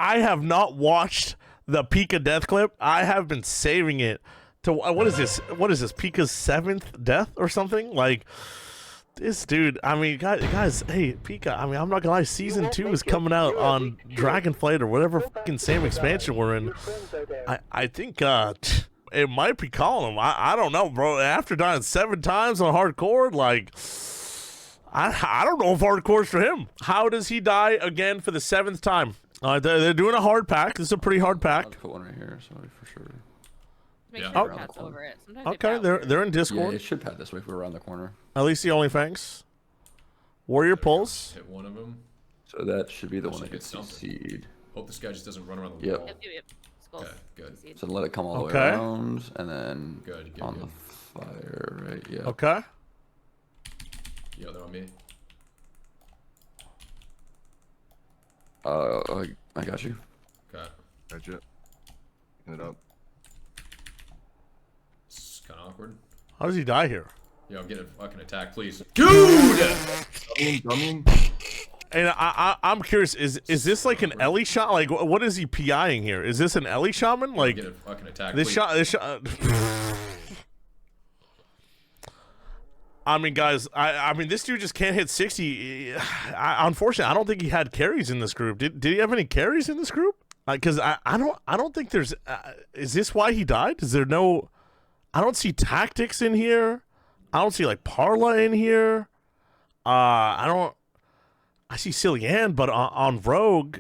I have not watched the Pika death clip. I have been saving it to what is this? What is this? Pika's 7th death or something? Like this dude. I mean, guys, hey, Pika. I mean, I'm not gonna lie. Season 2 is coming out on Dragonflight or whatever fucking same expansion we're in. I think it might be calling him. I don't know, bro. After dying 7 times on hardcore, like. I don't know if hardcore's for him. How does he die again for the 7th time? They're doing a hard pack. This is a pretty hard pack. I'll put one right here, so for sure. Make sure Oh. it pads over it. Sometimes Okay, they're in Discord. Yeah, it should pad this way if we're around the corner. At least the OnlyFangs. Warrior pulse. Hit one of them. So that should be the That one that should gets get something. CC'd. Hope this guy just doesn't run around the Yep. wall. Yep. Skulls. Okay, good. So let it come all the way Okay. around, and then Good, good, on good. the fire, right? Yeah. Okay. Yo, they're on me. I got you. Okay. Gotcha. Picking it up. It's kind of awkward. How does he die here? Yo, I'm getting a fucking attack, please. Dude! Dummy. And I'm curious. Is this like an Ellie shot? Like what is he PIing here? Is this an Ellie shaman? I'm Like getting a fucking attack, this please. shot. This shot. I mean, guys. I mean, this dude just can't hit 60. Unfortunately, I don't think he had carries in this group. Did he have any carries in this group? Because I don't think there's. Is this why he died? Is there no? I don't see tactics in here. I don't see like Parla in here. I see Cillian, but on Rogue,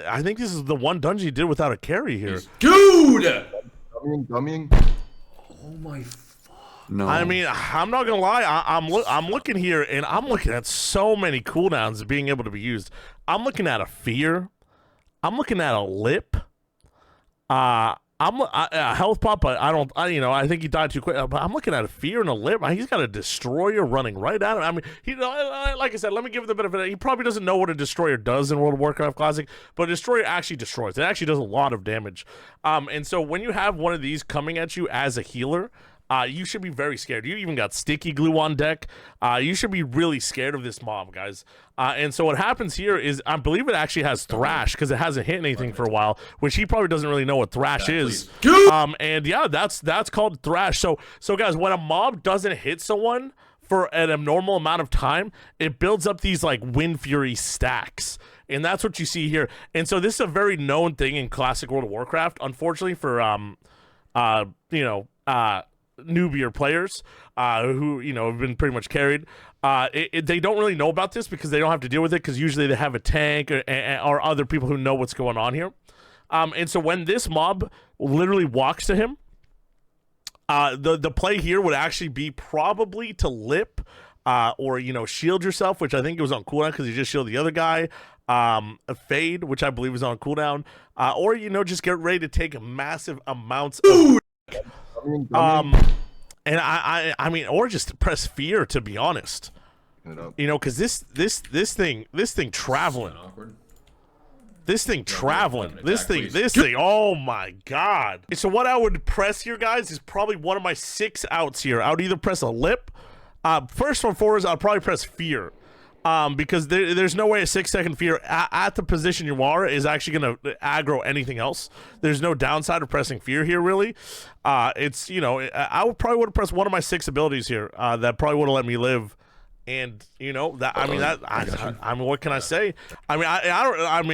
I think this is the one dungeon he did without a carry here. Dude! Dummying. Oh my. No. I mean, I'm not gonna lie. I'm looking here, and I'm looking at so many cooldowns being able to be used. I'm looking at a fear. I'm looking at a lip. I'm a health pop, but I think he died too quick. But I'm looking at a fear and a lip. He's got a destroyer running right at him. I mean, like I said, let me give him the benefit. He probably doesn't know what a destroyer does in World of Warcraft Classic, but a destroyer actually destroys. It actually does a lot of damage. And so when you have one of these coming at you as a healer, you should be very scared. You even got sticky glue on deck. You should be really scared of this mob, guys. And so what happens here is, I believe it actually has Thrash because it hasn't hit anything for a while, which he probably doesn't really know what Thrash is. And yeah, that's called Thrash. So guys, when a mob doesn't hit someone for an abnormal amount of time, it builds up these like Wind Fury stacks. And that's what you see here. And so this is a very known thing in classic World of Warcraft. Unfortunately for newbier players who have been pretty much carried, they don't really know about this because they don't have to deal with it, because usually they have a tank or other people who know what's going on here. And so when this mob literally walks to him, the play here would actually be probably to lip or shield yourself, which I think it was on cooldown because you just shielded the other guy. A fade, which I believe is on cooldown, or just get ready to take massive amounts of and I mean, or just press fear, to be honest. Because this thing traveling, this thing. Oh my god! So what I would press here, guys, is probably one of my 6 outs here. I would either press a lip. First one forward, I'd probably press fear. Because there's no way a 6-second fear at the position you are is actually going to aggro anything else. There's no downside of pressing fear here, really. It's, I probably would have pressed one of my 6 abilities here. That probably would have let me live. And, I mean, what can I say? I mean,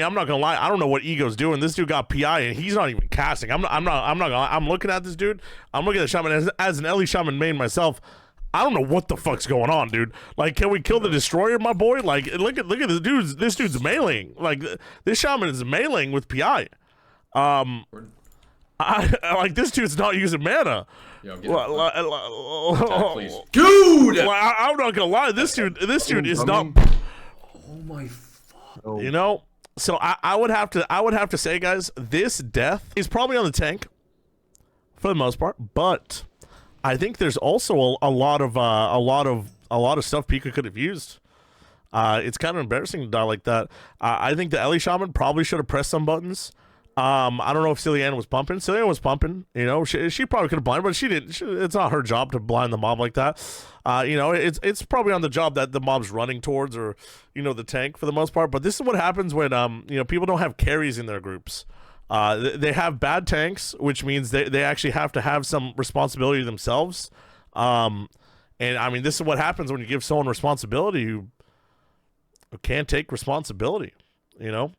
I'm not going to lie. I don't know what Ego's doing. This dude got PI and he's not even casting. I'm not going to lie. I'm looking at this dude. I'm looking at the shaman as an Ellie shaman main myself. I don't know what the fuck's going on, dude. Like, can we kill the destroyer, my boy? Like, look at this dude's. This dude's meleeing. Like, this shaman is meleeing with PI. Like, this dude's not using mana. Yo, please. Dude, I'm not gonna lie. This dude is not. Oh my. So I would have to say, guys, this death is probably on the tank for the most part, but I think there's also a lot of stuff Pika could have used. It's kind of embarrassing to die like that. I think the Ellie Shaman probably should have pressed some buttons. I don't know if Cillian was pumping. Cillian was pumping. You know, she probably could have blinded, but she didn't. It's not her job to blind the mob like that. You know, it's probably on the job that the mob's running towards, or you know, the tank for the most part. But this is what happens when you know, people don't have carries in their groups. They have bad tanks, which means they actually have to have some responsibility themselves. And I mean, this is what happens when you give someone responsibility who can't take responsibility. You know.